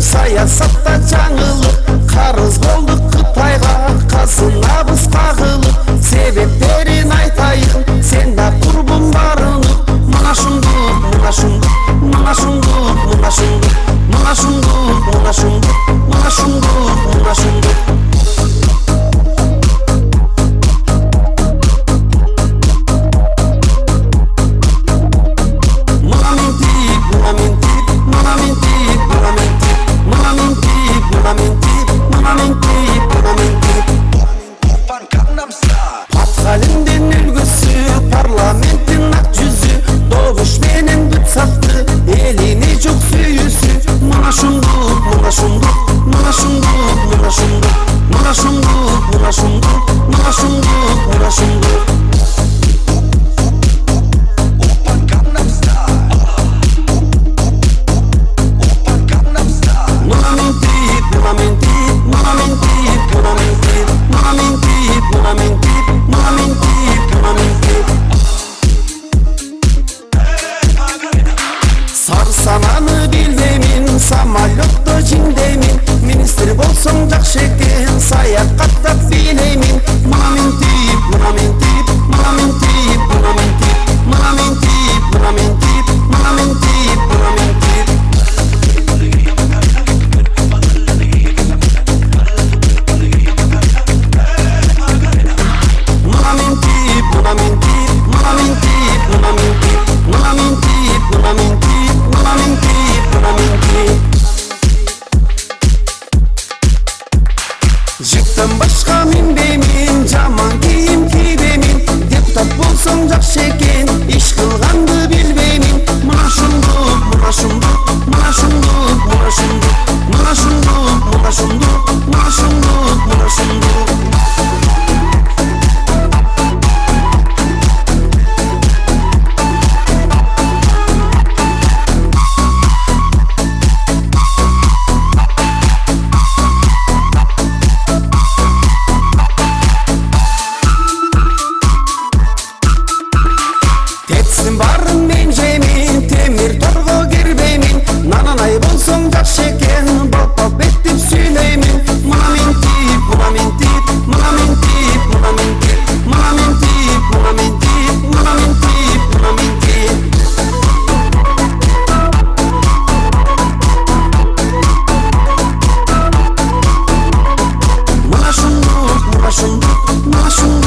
саясатта жаңылып, карыз болдук Кытайга, казынабыз кагылып. Себептерин айтайын, сен да курбун барынып. Мына шундук, мына шундук, мына шундук, мына шундук, мына шундук, мына шундук, мына шундук, мына шундук. Патхалиндин үлгүсү, парламенттин ак жүзү, добуш менен бүт сатты, элине жок сүйүүсү. Мына шундук, мына шундук, мына шундук, мына шундук, мына шундук, мына шундук, мына шундук, мына шундук. Сарсананы билбеймин, самолетто жиндеймин, министр болсоң жакшы экен, саякаттап бийлеймин. Мына мен тип, мына мен тип, мына мен тип, мына мен тип, мына мен тип, мына мен тип, мына мен тип, мына мен тип. Мына мен тип, мына мен тип, мына мен тип, мына мен тип, мына мен тип, мына мен тип. Жыктан башка минбеймин, жаман кийим кийбеймин, депутат болсоң жакшы экен, иш кылганды билбеймин. Мына шундук, мына шундук, мына шундук, мына шундук, мына шундук, мына шундук, мына шундук, мына шундук. Кетсин барын мен жеймин, темир торго кирбеймин, нананай болсоң жакшы экен, балтап беттип сүйлөймүн. Мына мен тип, мына мен тип, мына мен тип, мына мен тип, мына мен тип, мына мен тип, мына мен тип, мына мен тип. Мына шундук, мына шундук, мына шундук.